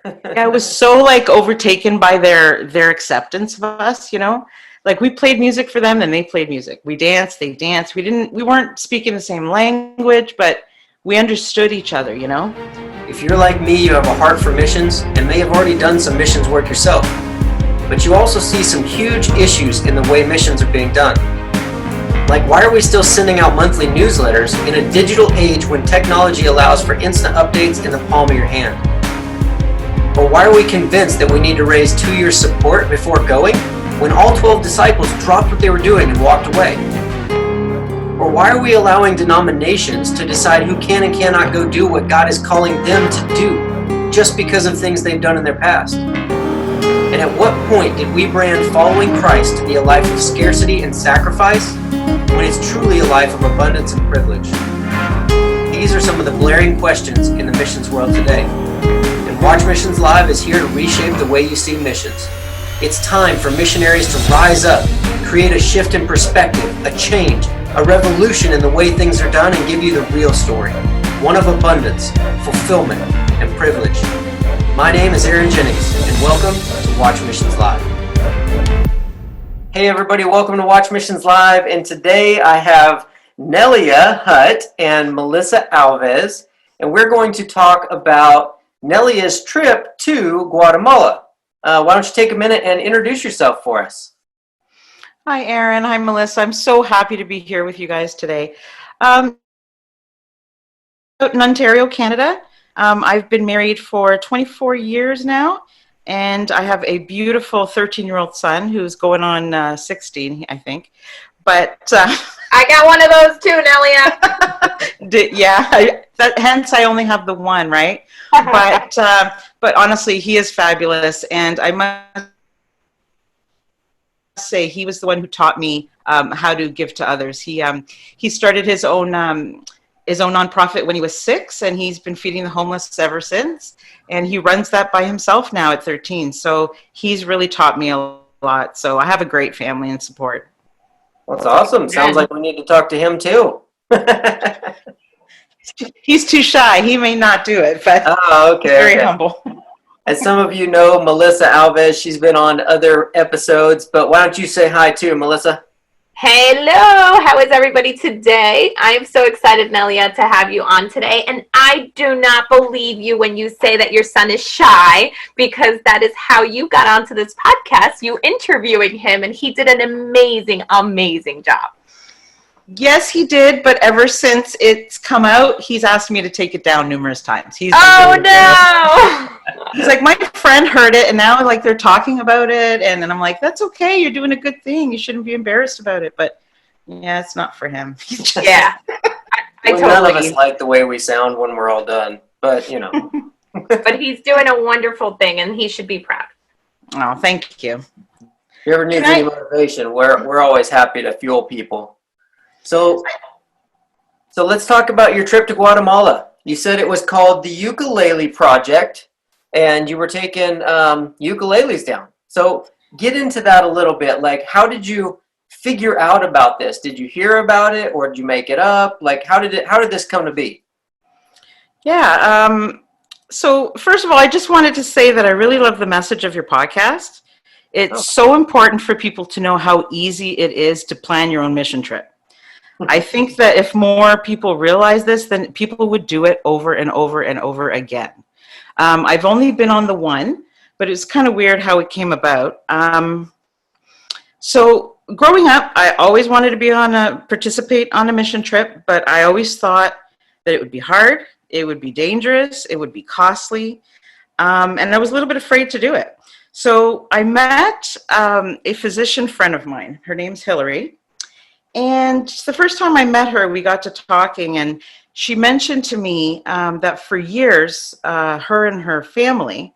Yeah, I was so like overtaken by their acceptance of us, you know? Like we played music for them and they played music. We danced, they danced. We weren't speaking the same language, but we understood each other, you know? If you're like me, you have a heart for missions and may have already done some missions work yourself. But you also see some huge issues in the way missions are being done. Like, why are we still sending out monthly newsletters in a digital age when technology allows for instant updates in the palm of your hand? Or why are we convinced that we need to raise 2 years' support before going when all 12 disciples dropped what they were doing and walked away? Or why are we allowing denominations to decide who can and cannot go do what God is calling them to do just because of things they've done in their past? And at what point did we brand following Christ to be a life of scarcity and sacrifice when it's truly a life of abundance and privilege? These are some of the glaring questions in the missions world today. And Watch Missions Live is here to reshape the way you see missions. It's time for missionaries to rise up, create a shift in perspective, a change, a revolution in the way things are done, and give you the real story. One of abundance, fulfillment, and privilege. My name is Aaron Jennings, and welcome to Watch Missions Live. Hey everybody, welcome to Watch Missions Live, and today I have Nelia Hutt and Melissa Alves, and we're going to talk about Nelia's trip to Guatemala. Why don't you take a minute and introduce yourself for us? Hi, Aaron. Hi, Melissa. I'm so happy to be here with you guys today. In Ontario, Canada. I've been married for 24 years now, and I have a beautiful 13-year-old son who's going on 16, I think. But I got one of those too, Nelia. hence I only have the one, right? But honestly, he is fabulous, and I must say he was the one who taught me how to give to others. He started his own nonprofit when he was 6, and he's been feeding the homeless ever since. And he runs that by himself now at 13. So he's really taught me a lot. So I have a great family and support. That's awesome. Sounds like we need to talk to him too. He's too shy. He may not do it, but he's very humble. As some of you know, Melissa Alves, she's been on other episodes, but why don't you say hi too, Melissa? Hello, how is everybody today? I am so excited, Nelia, to have you on today. And I do not believe you when you say that your son is shy, because that is how you got onto this podcast, you interviewing him, and he did an amazing, amazing job. Yes, he did, but ever since it's come out, he's asked me to take it down numerous times. Oh, no! He's like, my friend heard it, and now like they're talking about it, and then I'm like, that's okay, you're doing a good thing. You shouldn't be embarrassed about it, but yeah, it's not for him. Yeah. None of us like the way we sound when we're all done, but you know. But he's doing a wonderful thing, and he should be proud. Oh, thank you. If you ever need any motivation, we're always happy to fuel people. So let's talk about your trip to Guatemala. You said it was called the Ukulele Project, and you were taking ukuleles down. So get into that a little bit. Like, how did you figure out about this? Did you hear about it, or did you make it up? Like, how did this come to be? Yeah. So first of all, I just wanted to say that I really love the message of your podcast. It's so important for people to know how easy it is to plan your own mission trip. I think that if more people realize this, then people would do it over and over and over again. I've only been on the one, but it's kind of weird how it came about. So growing up, I always wanted to participate on a mission trip, but I always thought that it would be hard, it would be dangerous, it would be costly, and I was a little bit afraid to do it. So I met a physician friend of mine. Her name's Hillary. And the first time I met her, we got to talking, and she mentioned to me that for years, her and her family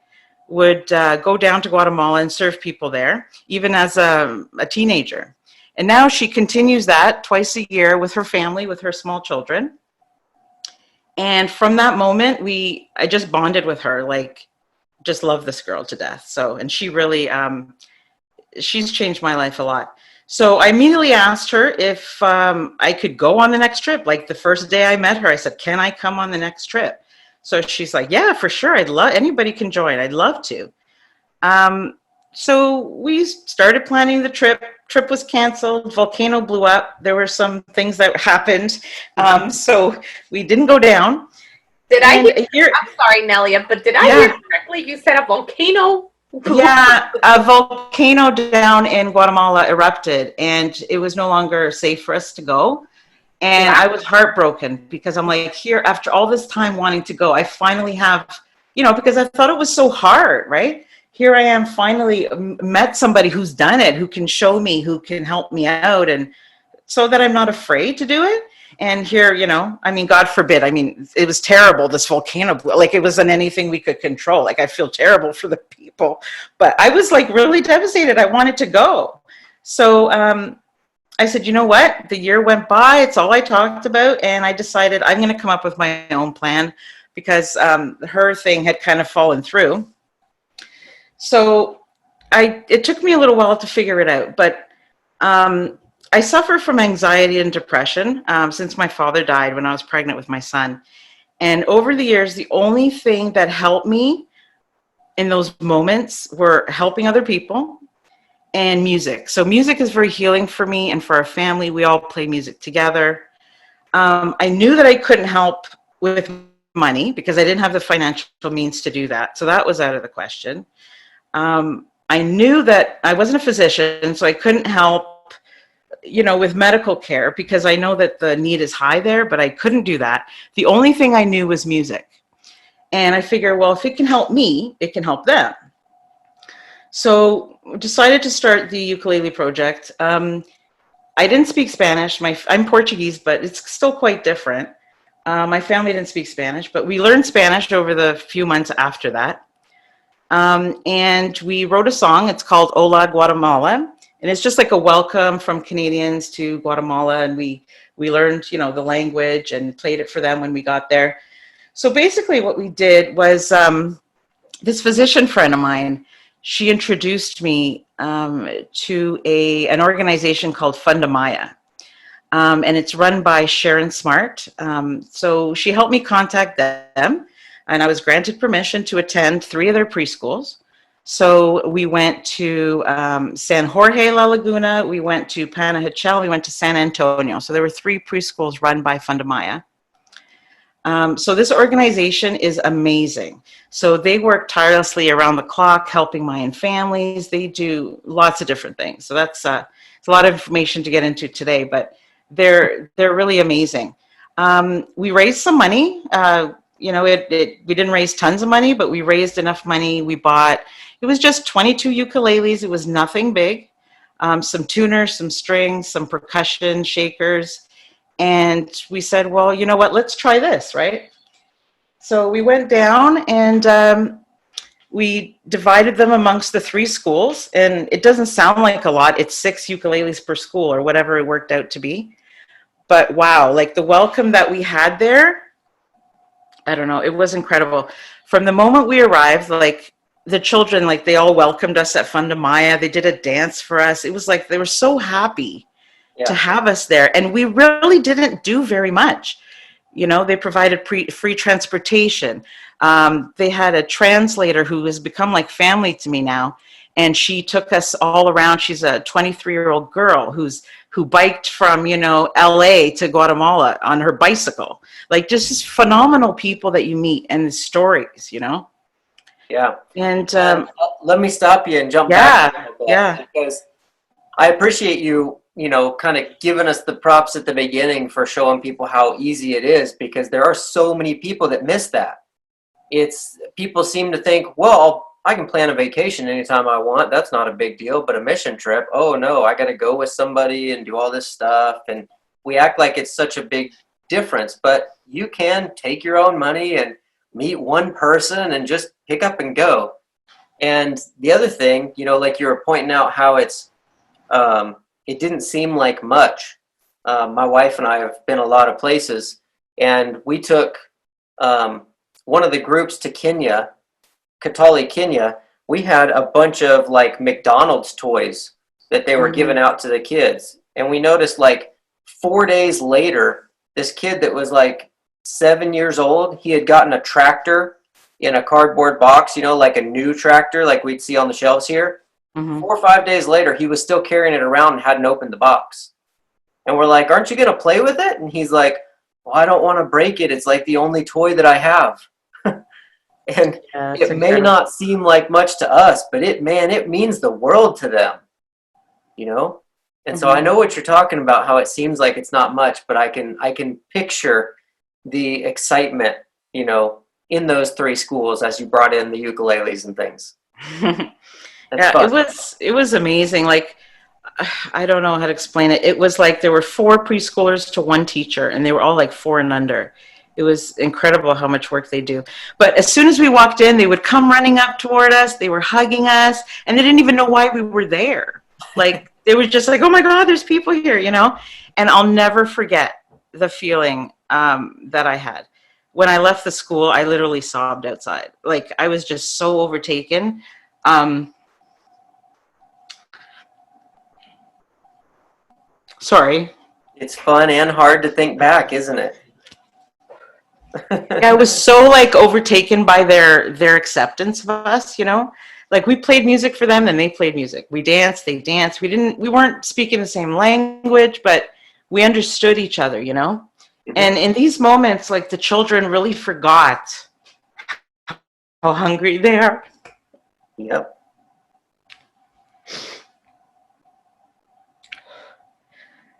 would go down to Guatemala and serve people there, even as a teenager. And now she continues that twice a year with her family, with her small children. And from that moment, I just bonded with her, like, just love this girl to death. So, and she really, she's changed my life a lot. So I immediately asked her if I could go on the next trip. Like the first day I met her, I said, can I come on the next trip? So she's like, yeah, for sure. Anybody can join. I'd love to. So we started planning the trip. Trip was canceled. Volcano blew up. There were some things that happened. So we didn't go down. Did I And hear? I'm sorry, Nelia, but did I Yeah. hear correctly? You said a volcano? Yeah, a volcano down in Guatemala erupted, and it was no longer safe for us to go. And Wow. I was heartbroken because I'm like, here, after all this time wanting to go, I finally have, because I thought it was so hard, right? Here I am, finally met somebody who's done it, who can show me, who can help me out, and so that I'm not afraid to do it. And here, I mean, God forbid, I mean, it was terrible, this volcano, like it wasn't anything we could control. Like, I feel terrible for the people, but I was like really devastated. I wanted to go. So I said, you know what? The year went by. It's all I talked about. And I decided I'm going to come up with my own plan because her thing had kind of fallen through. So it took me a little while to figure it out, but I suffer from anxiety and depression since my father died when I was pregnant with my son. And over the years, the only thing that helped me in those moments were helping other people and music. So music is very healing for me and for our family. We all play music together. I knew that I couldn't help with money because I didn't have the financial means to do that. So that was out of the question. I knew that I wasn't a physician, so I couldn't help with medical care because I know that the need is high there, but I couldn't do that. The only thing I knew was music. And I figure, well, if it can help me, it can help them. So decided to start the Ukulele Project. I didn't speak Spanish. I'm Portuguese, but it's still quite different. My family didn't speak Spanish, but we learned Spanish over the few months after that. And we wrote a song. It's called Hola Guatemala. And it's just like a welcome from Canadians to Guatemala. And we learned, the language and played it for them when we got there. So basically what we did was this physician friend of mine, she introduced me to an organization called Fundamaya. And it's run by Sharon Smart. So she helped me contact them. And I was granted permission to attend 3 of their preschools. So we went to San Jorge La Laguna, we went to Panajachel, we went to San Antonio. So there were 3 preschools run by Fundamaya. So this organization is amazing. So they work tirelessly around the clock, helping Mayan families. They do lots of different things. So it's a lot of information to get into today, but they're really amazing. We raised some money. We didn't raise tons of money, but we raised enough money. It was just 22 ukuleles. It was nothing big. Some tuners, some strings, some percussion, shakers. And we said, well, you know what, let's try this, right? So we went down and we divided them amongst the 3 schools. And it doesn't sound like a lot. It's 6 ukuleles per school or whatever it worked out to be. But wow, like the welcome that we had there, I don't know, it was incredible. From the moment we arrived, like the children, like they all welcomed us at Fundamaya. They did a dance for us. It was like they were so happy to have us there. And we really didn't do very much. They provided free transportation. They had a translator who has become like family to me now. And she took us all around. She's a 23-year-old girl who biked from, LA to Guatemala on her bicycle. Like just phenomenal people that you meet and the stories, Yeah. And let me stop you and jump back a little bit, because I appreciate you, kind of giving us the props at the beginning for showing people how easy it is, because there are so many people that miss that. People seem to think, well, I can plan a vacation anytime I want. That's not a big deal. But a mission trip, oh no, I got to go with somebody and do all this stuff. And we act like it's such a big difference, but you can take your own money and meet one person and just pick up and go. And the other thing, like you were pointing out how it didn't seem like much. My wife and I have been a lot of places, and we took one of the groups to Kenya, Katali, Kenya. We had a bunch of like McDonald's toys that they were giving out to the kids. And we noticed like 4 days later, this kid that was like 7 years old, he had gotten a tractor in a cardboard box, like a new tractor like we'd see on the shelves here. Mm-hmm. 4 or 5 days later, he was still carrying it around and hadn't opened the box. And we're like, aren't you going to play with it? And he's like, well, I don't want to break it. It's like the only toy that I have. And Yeah, it may not seem like much to us, but it means the world to them, And so I know what you're talking about, how it seems like it's not much, but I can picture the excitement, in those 3 schools as you brought in the ukuleles and things. Yeah, fun. It was amazing. Like, I don't know how to explain it. It was like there were 4 preschoolers to 1 teacher, and they were all like 4 and under. It was incredible how much work they do. But as soon as we walked in, they would come running up toward us. They were hugging us, and they didn't even know why we were there. Like, they were just like, oh my God, there's people here, And I'll never forget the feeling that I had. When I left the school, I literally sobbed outside. Like, I was just so overtaken. Sorry. It's fun and hard to think back, isn't it? Yeah, I was so like overtaken by their acceptance of us, Like, we played music for them and they played music. We danced, they danced. We weren't speaking the same language, but we understood each other, Mm-hmm. And in these moments, like, the children really forgot how hungry they are. Yep.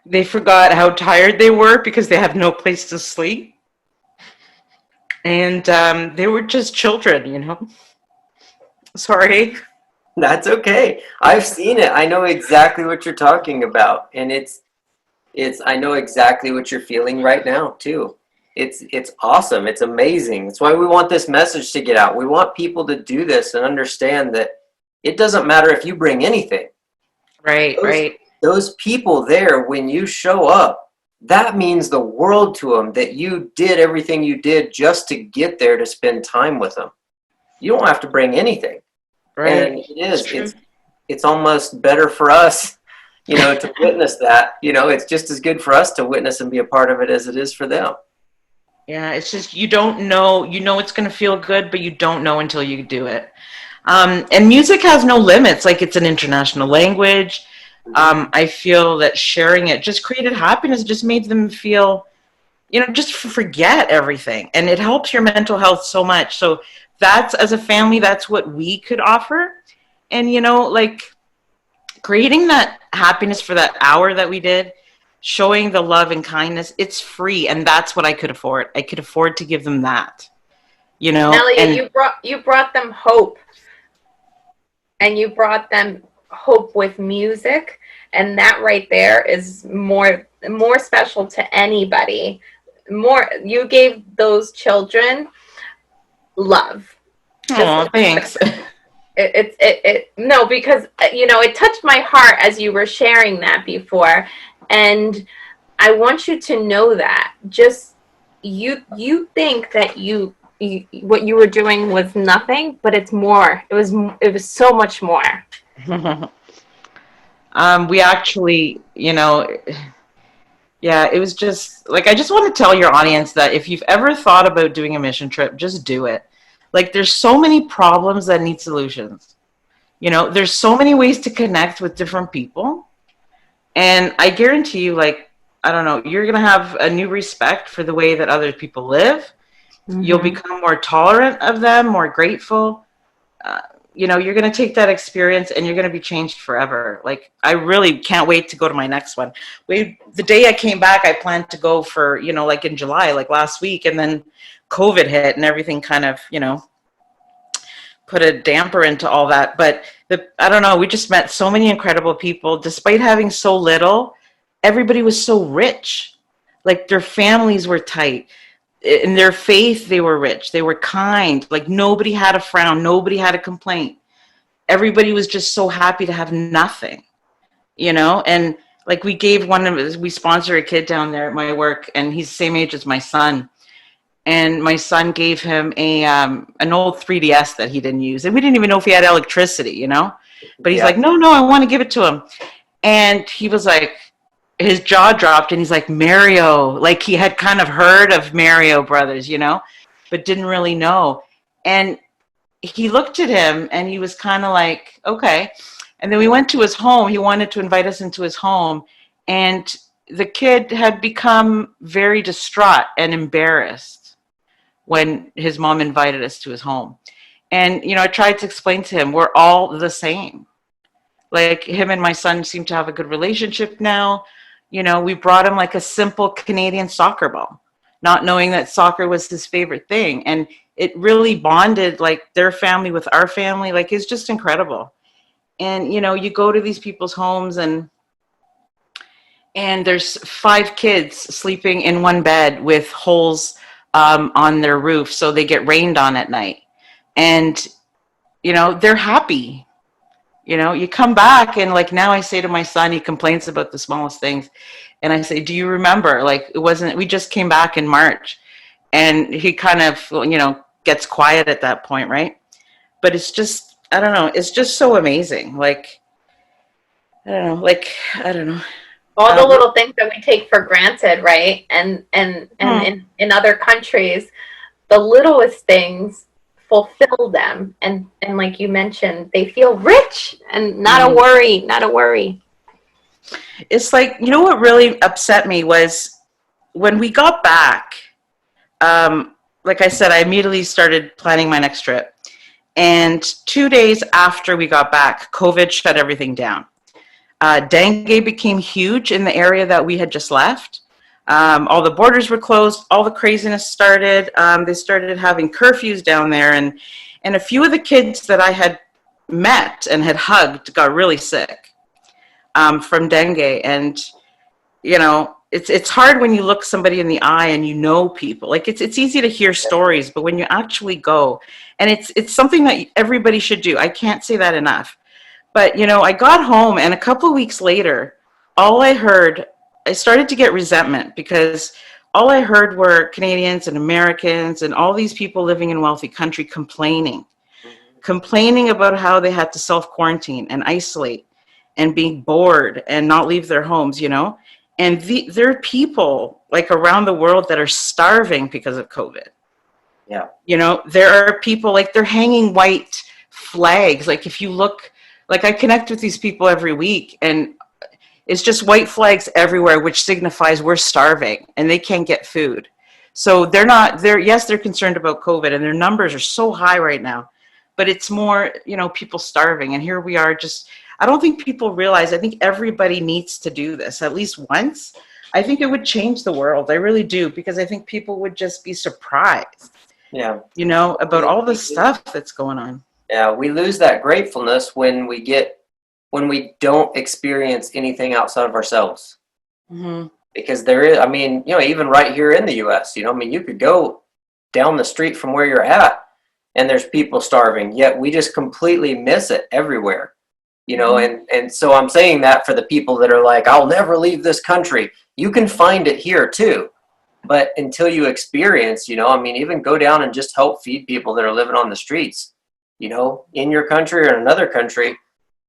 They forgot how tired they were because they have no place to sleep. And they were just children, Sorry. That's okay. I've seen it. I know exactly what you're talking about. And I know exactly what you're feeling right now too. It's awesome. It's amazing. That's why we want this message to get out. We want people to do this and understand that it doesn't matter if you bring anything. Right. Those people there, when you show up, that means the world to them, that you did everything you did just to get there to spend time with them. You don't have to bring anything. Right. And it is. It's almost better for us, to witness that. It's just as good for us to witness and be a part of it as it is for them. Yeah, it's just, you don't know. It's going to feel good, but you don't know until you do it. And music has no limits. Like, it's an international language. I feel that sharing it just created happiness, just made them feel, just forget everything. And it helps your mental health so much. So as a family, that's what we could offer. And, like, creating that happiness for that hour that we did, showing the love and kindness, it's free. And that's what I could afford. I could afford to give them that, Nelia, and you brought them hope. And you brought them hope with music, and that right there is more special to anybody. You gave those children love. Oh, thanks. No, because it touched my heart as you were sharing that before, and I want you to know that just you think that what you were doing was nothing, but it's more. It was so much more. We actually, yeah, it was just like, I just want to tell your audience that if you've ever thought about doing a mission trip, just do it. Like, there's so many problems that need solutions. There's so many ways to connect with different people. And I guarantee you, like, I don't know, you're going to have a new respect for the way that other people live. Mm-hmm. You'll become more tolerant of them, more grateful. You're going to take that experience and you're going to be changed forever. Like, I really can't wait to go to my next one. The day I came back, I planned to go for, like in July, like last week, and then COVID hit and everything kind of, put a damper into all that. But I don't know, we just met so many incredible people. Despite having so little, everybody was so rich. Like, their families were tight. In their faith, they were rich. They were kind. Like, nobody had a frown. Nobody had a complaint. Everybody was just so happy to have nothing, And like, we sponsor a kid down there at my work, and he's the same age as my son. And my son gave him an old 3DS that he didn't use, and we didn't even know if he had electricity, But he's like, no, I want to give it to him. And he was like, his jaw dropped and he's like, Mario, like he had kind of heard of Mario Brothers, but didn't really know. And he looked at him and he was kind of like, okay. And then we went to his home. He wanted to invite us into his home. And the kid had become very distraught and embarrassed when his mom invited us to his home. And, I tried to explain to him, we're all the same. Like him and my son seem to have a good relationship now. We brought him like a simple Canadian soccer ball, not knowing that soccer was his favorite thing. And it really bonded like their family with our family. Like it's just incredible. And, you go to these people's homes and there's 5 kids sleeping in one bed with holes on their roof so they get rained on at night. And, they're happy. You come back and like now I say to my son, he complains about the smallest things. And I say, do you remember? Like we just came back in March. And he kind of, gets quiet at that point, right? But it's just, I don't know, it's just so amazing. Like, I don't know. All the little things that we take for granted, right? And in other countries, the littlest things fulfill them, and like you mentioned, they feel rich and not a worry. It's like, what really upset me was when we got back, like I said, I immediately started planning my next trip. And 2 days after we got back, COVID shut everything down. Dengue became huge in the area that we had just left. All the borders were closed. All the craziness started. They started having curfews down there. And a few of the kids that I had met and had hugged got really sick from dengue. And, it's hard when you look somebody in the eye and people. Like it's easy to hear stories, but when you actually go, and it's something that everybody should do. I can't say that enough. But, I got home and a couple of weeks later, I started to get resentment because all I heard were Canadians and Americans and all these people living in wealthy country complaining about how they had to self-quarantine and isolate and being bored and not leave their homes, And there are people like around the world that are starving because of COVID. Yeah. There are people like they're hanging white flags. Like if you look, like I connect with these people every week and it's just white flags everywhere, which signifies we're starving and they can't get food. So they're concerned about COVID and their numbers are so high right now, but it's more, people starving. And here we are I don't think people realize, I think everybody needs to do this at least once. I think it would change the world. I really do, because I think people would just be surprised, Yeah. About all the stuff that's going on. Yeah, we lose that gratefulness when we don't experience anything outside of ourselves. Mm-hmm. Because there is, even right here in the U.S., you could go down the street from where you're at and there's people starving, yet we just completely miss it everywhere. And so I'm saying that for the people that are like, I'll never leave this country. You can find it here too. But until you experience, even go down and just help feed people that are living on the streets, in your country or in another country,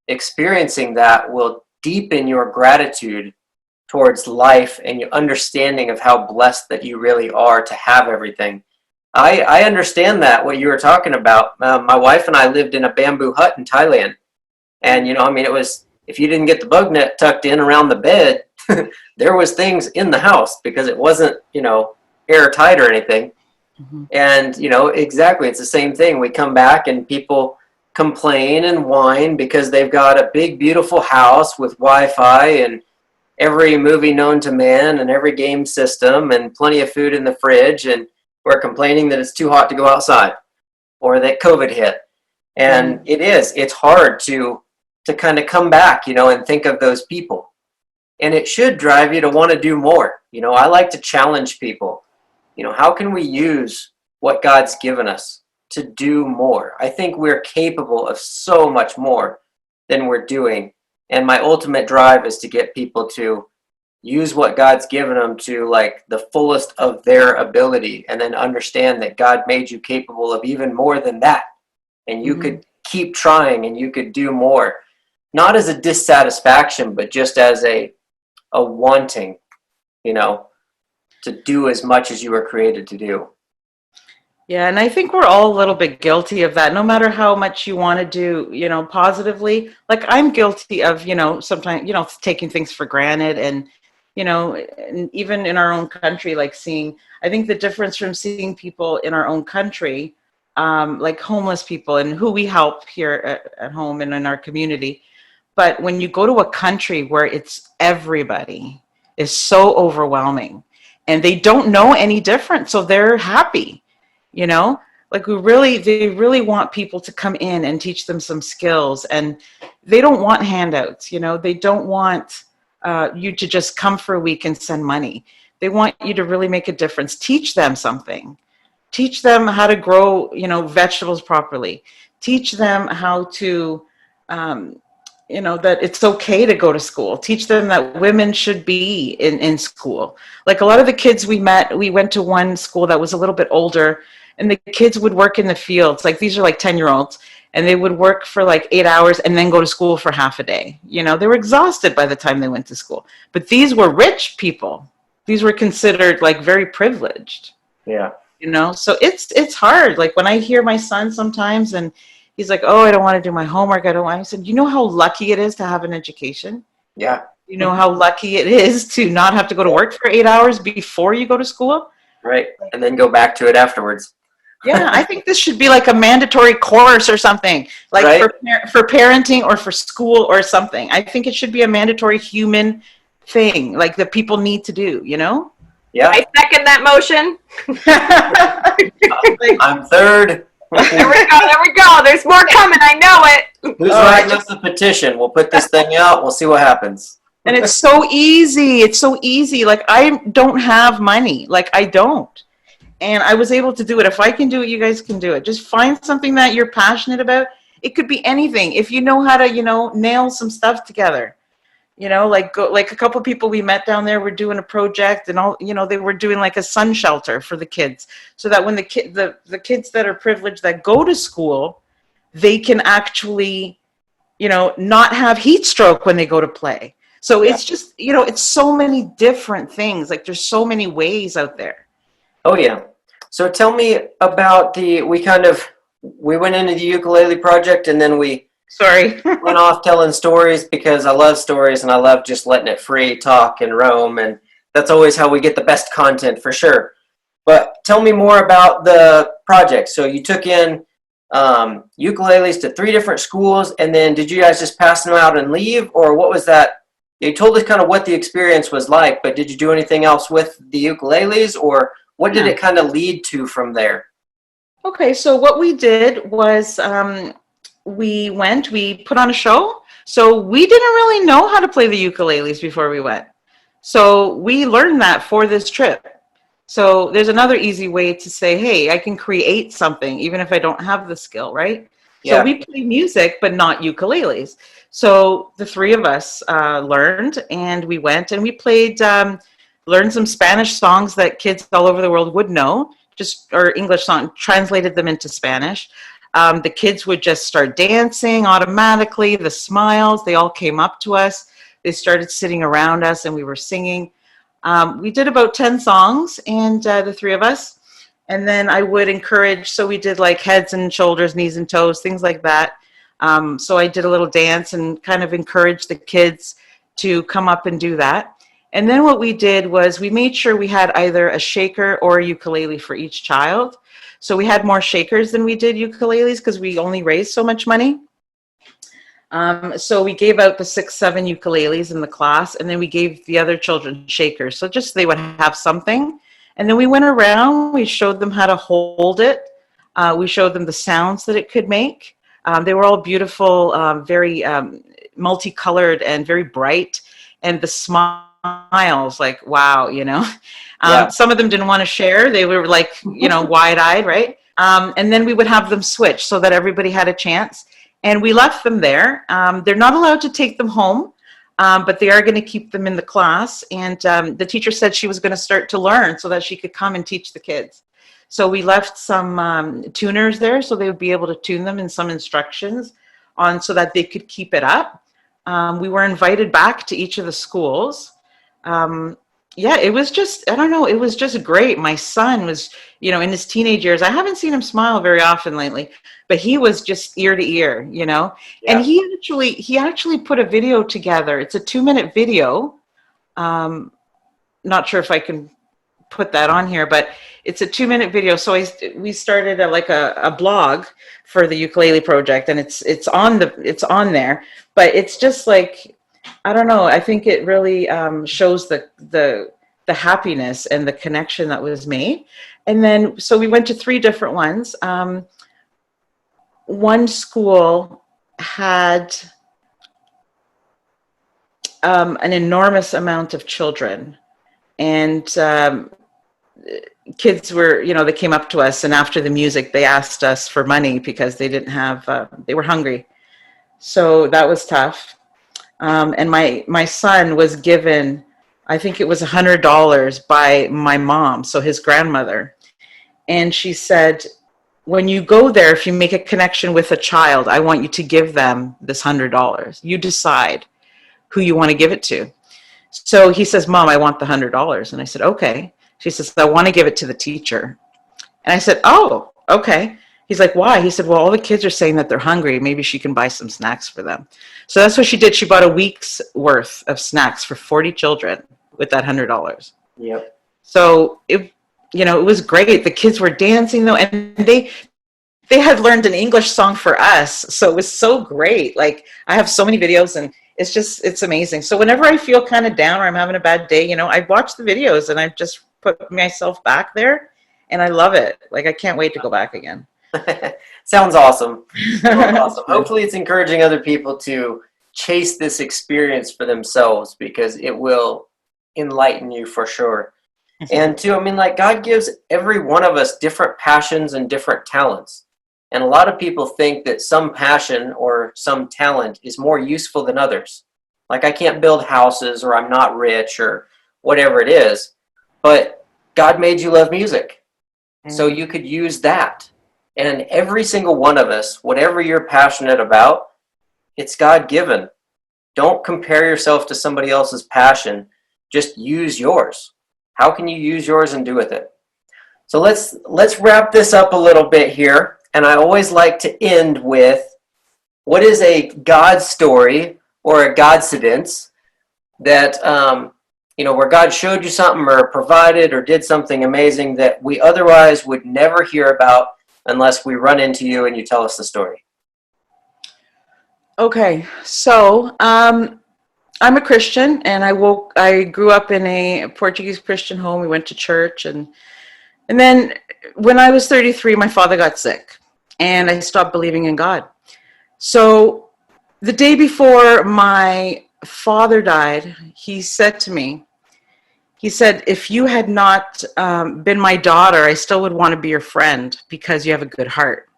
experiencing that will deepen your gratitude towards life and your understanding of how blessed that you really are to have everything. I understand that, what you were talking about. My wife and I lived in a bamboo hut in Thailand. And, it was, if you didn't get the bug net tucked in around the bed, there was things in the house because it wasn't, airtight or anything. Mm-hmm. And, exactly, it's the same thing. We come back and people complain and whine because they've got a big, beautiful house with Wi-Fi and every movie known to man and every game system and plenty of food in the fridge. And we're complaining that it's too hot to go outside or that COVID hit. And it's hard to kind of come back, and think of those people. And it should drive you to want to do more. I like to challenge people. How can we use what God's given us to do more? I think we're capable of so much more than we're doing. And my ultimate drive is to get people to use what God's given them to like the fullest of their ability, and then understand that God made you capable of even more than that. And you could keep trying and you could do more. Not as a dissatisfaction, but just as a a wanting, you know, to do as much as you were created to do. Yeah, and I think we're all a little bit guilty of that. No matter how much you want to do, you know, positively, like I'm guilty of, you know, sometimes, you know, taking things for granted and, you know, and even in our own country, like seeing, I think the difference from seeing people in our own country, like homeless people and who we help here at home and in our community. But when you go to a country where it's everybody is so overwhelming and they don't know any different, so they're happy. You know, like they really want people to come in and teach them some skills, and they don't want handouts. You know, they don't want you to just come for a week and send money. They want you to really make a difference. Teach them something. Teach them how to grow, you know, vegetables properly. Teach them how to, you know, that it's okay to go to school. Teach them that women should be in school. Like a lot of the kids we met, we went to one school that was a little bit older, and the kids would work in the fields. Like these are like 10-year-olds, and they would work for like 8 hours and then go to school for half a day. You know, they were exhausted by the time they went to school. But these were rich people. These were considered like very privileged. Yeah. You know, so it's hard. Like when I hear my son sometimes and he's like, "Oh, I don't want to do my homework. I don't want." I said, "You know how lucky it is to have an education? Yeah. You know how lucky it is to not have to go to work for 8 hours before you go to school?" Right. And then go back to it afterwards. Yeah, I think this should be like a mandatory course or something, like Right? for parenting or for school or something. I think it should be a mandatory human thing, like that people need to do, you know? Yeah. I second that motion. Like, I'm third. There we go. There we go. There's more coming. I know it. Who's writing up the petition? We'll put this thing out. We'll see what happens. and it's so easy. It's so easy. Like I don't have money. Like I don't. And I was able to do it. If I can do it, you guys can do it. Just find something that you're passionate about. It could be anything. If you know how to, you know, nail some stuff together, you know, like a couple of people we met down there were doing a project and all, you know, they were doing like a sun shelter for the kids so that when the kids that are privileged that go to school, they can actually, you know, not have heat stroke when they go to play. So it's just, you know, it's so many different things. Like there's so many ways out there. Oh, yeah. So tell me about we went into the Ukulele Project and then we went off telling stories because I love stories and I love just letting it free talk and roam. And that's always how we get the best content for sure. But tell me more about the project. So you took in ukuleles to 3 different schools, and then did you guys just pass them out and leave, or what was that? You told us kind of what the experience was like, but did you do anything else with the ukuleles, or what did it kind of lead to from there? Okay, so what we did was we put on a show. So we didn't really know how to play the ukuleles before we went. So we learned that for this trip. So there's another easy way to say, hey, I can create something even if I don't have the skill, right? Yeah. So we play music, but not ukuleles. So the 3 of us learned, and we went and we played, learned some Spanish songs that kids all over the world would know, or English song, translated them into Spanish. The kids would just start dancing automatically, the smiles, they all came up to us. They started sitting around us and we were singing. We did about 10 songs, and the 3 of us. And then I would encourage, so we did like heads and shoulders, knees and toes, things like that. So I did a little dance and kind of encouraged the kids to come up and do that. And then what we did was we made sure we had either a shaker or a ukulele for each child. So we had more shakers than we did ukuleles because we only raised so much money. So we gave out the 6, 7 ukuleles in the class, and then we gave the other children shakers. So just they would have something. And then we went around, we showed them how to hold it. We showed them the sounds that it could make. They were all beautiful, very multicolored and very bright. And the smiles, like, wow, you know. Some of them didn't want to share. They were like, you know, wide-eyed, right? And then we would have them switch so that everybody had a chance. And we left them there. They're not allowed to take them home, but they are going to keep them in the class. And the teacher said she was going to start to learn so that she could come and teach the kids. So we left some tuners there so they would be able to tune them and some instructions on so that they could keep it up. We were invited back to each of the schools. yeah, it was just, I don't know, it was just great. My son was, in his teenage years. I haven't seen him smile very often lately, but he was just ear to ear, and Yeah. he actually put a video together. It's a 2-minute video. Not sure if I can put that on here, but it's a 2-minute video. So we started a blog for the Ukulele Project, and it's on there, but it's just like, I don't know. I think it really shows the happiness and the connection that was made. And then, so we went to 3 different ones. One school had an enormous amount of children, and kids were, they came up to us, and after the music, they asked us for money because they didn't have, they were hungry. So that was tough. And my son was given, I think it was $100 by my mom, so his grandmother. And she said, when you go there, if you make a connection with a child, I want you to give them this $100. You decide who you want to give it to. So he says, Mom, I want the $100. And I said, okay. She says, I want to give it to the teacher. And I said, oh, okay. He's like, why? He said, well, all the kids are saying that they're hungry. Maybe she can buy some snacks for them. So that's what she did. She bought a week's worth of snacks for 40 children with that $100. Yep. So it was great. The kids were dancing though, and they had learned an English song for us. So it was so great. Like, I have so many videos, and it's amazing. So whenever I feel kind of down or I'm having a bad day, I watch the videos and I just put myself back there, and I love it. Like, I can't wait to go back again. Sounds awesome. Sounds awesome. Hopefully it's encouraging other people to chase this experience for themselves, because it will enlighten you for sure. And too, God gives every one of us different passions and different talents. And a lot of people think that some passion or some talent is more useful than others. Like, I can't build houses, or I'm not rich, or whatever it is. But God made you love music. So you could use that. And every single one of us, whatever you're passionate about, it's God-given. Don't compare yourself to somebody else's passion. Just use yours. How can you use yours and do with it? So let's wrap this up a little bit here. And I always like to end with, what is a God story or a Godcidence that, where God showed you something or provided or did something amazing that we otherwise would never hear about unless we run into you and you tell us the story? Okay, so I'm a Christian, and I grew up in a Portuguese Christian home. We went to church, and then when I was 33, my father got sick, and I stopped believing in God. So the day before my father died, he said to me, he said, if you had not been my daughter, I still would want to be your friend because you have a good heart.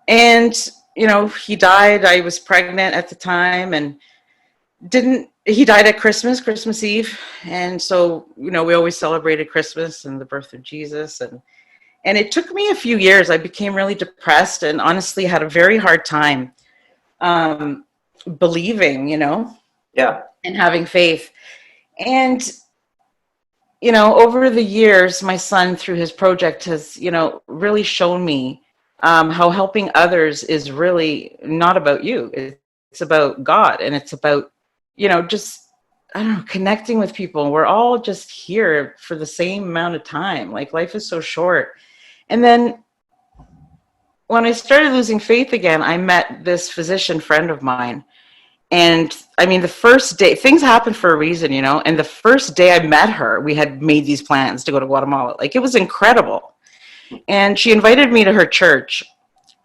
And, he died. I was pregnant at the time, and he died at Christmas Eve. And so, we always celebrated Christmas and the birth of Jesus. And it took me a few years. I became really depressed and honestly had a very hard time believing, Yeah. and having faith. And over the years, my son, through his project, has, really shown me how helping others is really not about you. It's about God, and it's about, just, I don't know, connecting with people. We're all just here for the same amount of time. Like, life is so short. And then when I started losing faith again, I met this physician friend of mine. And the first day, things happen for a reason, and the first day I met her, we had made these plans to go to Guatemala. Like, it was incredible. And she invited me to her church,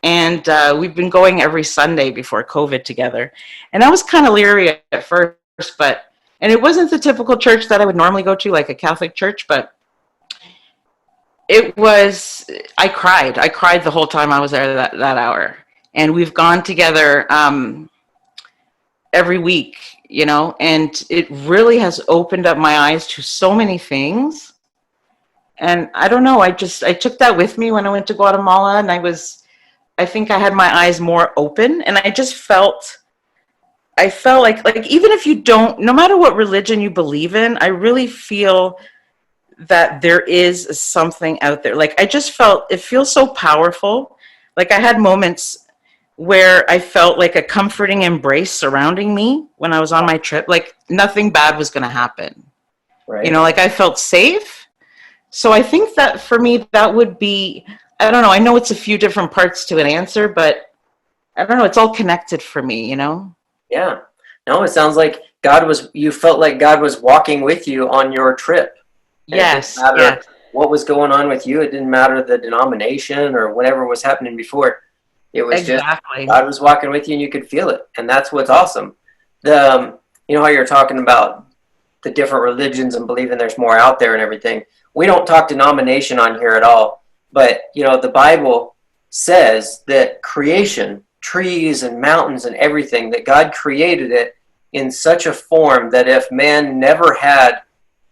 and we've been going every Sunday before COVID together. And I was kind of leery at first, and it wasn't the typical church that I would normally go to, like a Catholic church, but I cried the whole time I was there that hour. And we've gone together every week, and it really has opened up my eyes to so many things. And I don't know, I took that with me when I went to Guatemala, and I think I had my eyes more open, and I just felt I felt like even if you don't, no matter what religion you believe in, I really feel that there is something out there. Like I just felt it feels so powerful. Like I had moments where I felt like a comforting embrace surrounding me when I was on my trip. Like nothing bad was going to happen. You Right. know, like I felt safe. So I think that for me, that would be, I don't know, I know it's a few different parts to an answer, but I don't know, it's all connected for me, you know? Yeah. No, it sounds like you felt like God was walking with you on your trip. And it didn't Yes, matter yes, what was going on with you. It didn't matter the denomination or whatever was happening before. It was just exactly. God was walking with you and you could feel it. And that's what's awesome. You know how you're talking about the different religions and believing there's more out there and everything. We don't talk denomination on here at all. But, you know, the Bible says that creation, trees and mountains and everything, that God created it in such a form that if man never had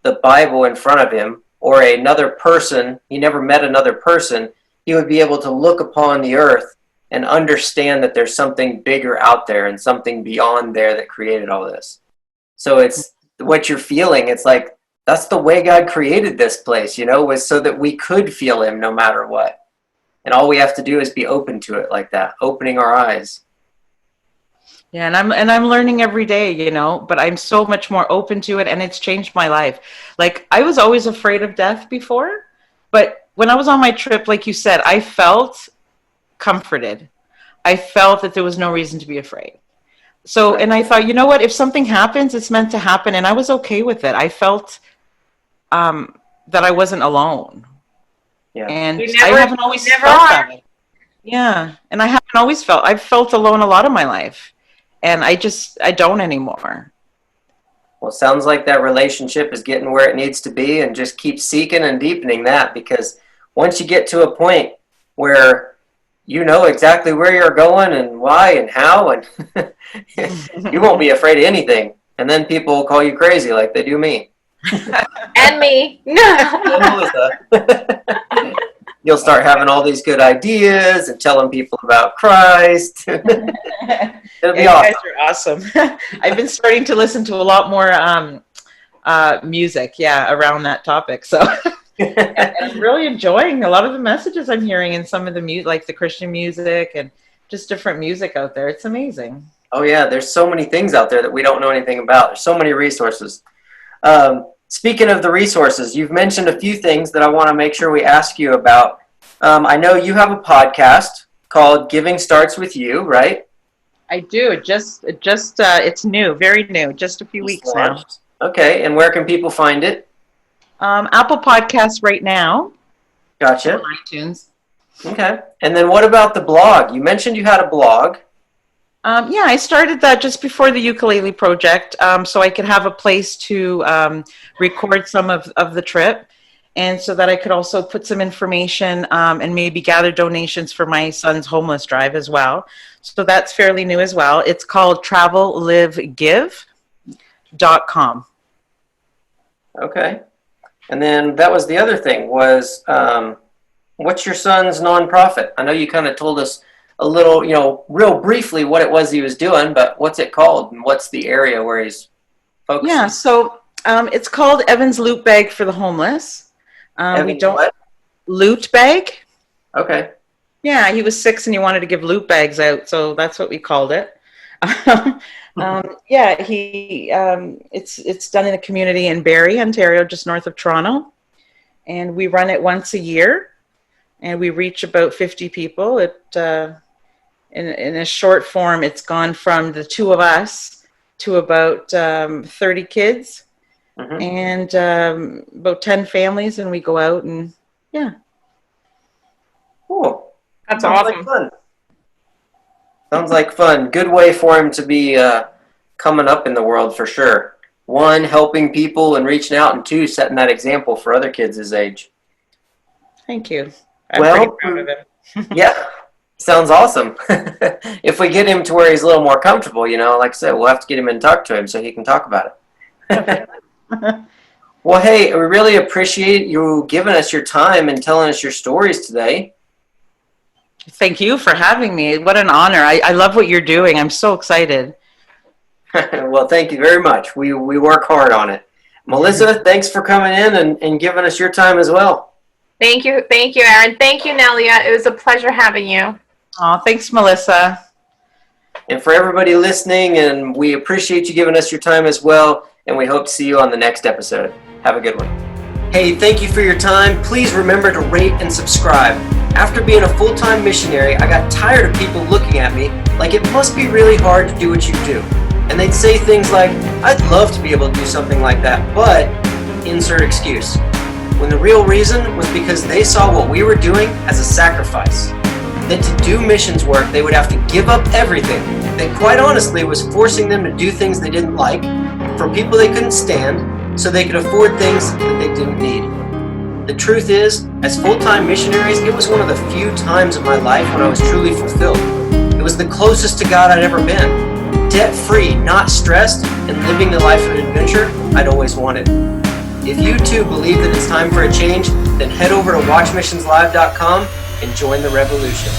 the Bible in front of him or another person, he never met another person, he would be able to look upon the earth and understand that there's something bigger out there and something beyond there that created all this. So it's what you're feeling. It's like that's the way God created this place, you know, was so that we could feel him no matter what. And all we have to do is be open to it like that, opening our eyes. Yeah, and I'm learning every day, you know, but I'm so much more open to it and it's changed my life. Like I was always afraid of death before, but when I was on my trip, like you said, I felt comforted. I felt that there was no reason to be afraid. So, Right. and I thought, you know what, if something happens, it's meant to happen, and I was okay with it. I felt that I wasn't alone, Yeah. and You I never, haven't you always never felt are. that way. Yeah, and I haven't always felt. I've felt alone a lot of my life, and I don't anymore. Well, it sounds like that relationship is getting where it needs to be and just keep seeking and deepening that because once you get to a point where you know exactly where you're going and why and how and you won't be afraid of anything. And then people will call you crazy like they do me. And me. And Melissa. You'll start having all these good ideas and telling people about Christ. It'll Yeah, be you guys awesome. are awesome. I've been starting to listen to a lot more music, yeah, around that topic. So, and I'm really enjoying a lot of the messages I'm hearing in some of the music, like the Christian music and just different music out there. It's amazing. Oh yeah, there's so many things out there that we don't know anything about. There's so many resources. Speaking of the resources, you've mentioned a few things that I want to make sure we ask you about. I know you have a podcast called Giving Starts With You, right? I do. It's new, very new, just a few Just weeks now. launched. Okay, and where can people find it? Apple Podcasts right now on Gotcha. iTunes. Okay. And then what about the blog? You mentioned you had a blog. Yeah, I started that just before the Ukulele Project, so I could have a place to record some of the trip, and so that I could also put some information and maybe gather donations for my son's homeless drive as well. So that's fairly new as well. It's called travellivegive.com. Okay. And then that was the other thing was what's your son's nonprofit? I know you kind of told us a little, you know, real briefly what it was he was doing, but what's it called and what's the area where he's focusing? Yeah, so it's called Evan's Loot Bag for the Homeless. We Evan, don't what? loot bag. Okay. Yeah, he was 6 and he wanted to give loot bags out, so that's what we called it. Yeah, it's done in the community in Barrie, Ontario, just north of Toronto, and we run it once a year, and we reach about 50 people. In a short form, it's gone from the two of us to about 30 kids Mm-hmm. and about 10 families, and we go out and yeah. Cool. That's Sounds like awesome. fun. Sounds like fun. Good way for him to be coming up in the world for sure. One, helping people and reaching out, and two, setting that example for other kids his age. Thank you. I'm Well, pretty proud of him. yeah, sounds awesome. If we get him to where he's a little more comfortable, you know, like I said, we'll have to get him in and talk to him so he can talk about it. Well, hey, we really appreciate you giving us your time and telling us your stories today. Thank you for having me. What an honor. I love what you're doing. I'm so excited. Well, thank you very much. We work hard on it. Melissa, thanks for coming in and giving us your time as well. Thank you, Aaron. Thank you, Nelia. It was a pleasure having you. Oh, thanks, Melissa. And for everybody listening, and we appreciate you giving us your time as well, and we hope to see you on the next episode. Have a good one. Hey, thank you for your time. Please remember to rate and subscribe. After being a full-time missionary, I got tired of people looking at me like it must be really hard to do what you do. And they'd say things like, I'd love to be able to do something like that, but insert excuse. When the real reason was because they saw what we were doing as a sacrifice. That to do missions work, they would have to give up everything that quite honestly was forcing them to do things they didn't like, for people they couldn't stand, so they could afford things that they didn't need. The truth is, as full-time missionaries, it was one of the few times in my life when I was truly fulfilled. It was the closest to God I'd ever been. Debt-free, not stressed, and living the life of adventure I'd always wanted. If you too believe that it's time for a change, then head over to watchmissionslive.com and join the revolution.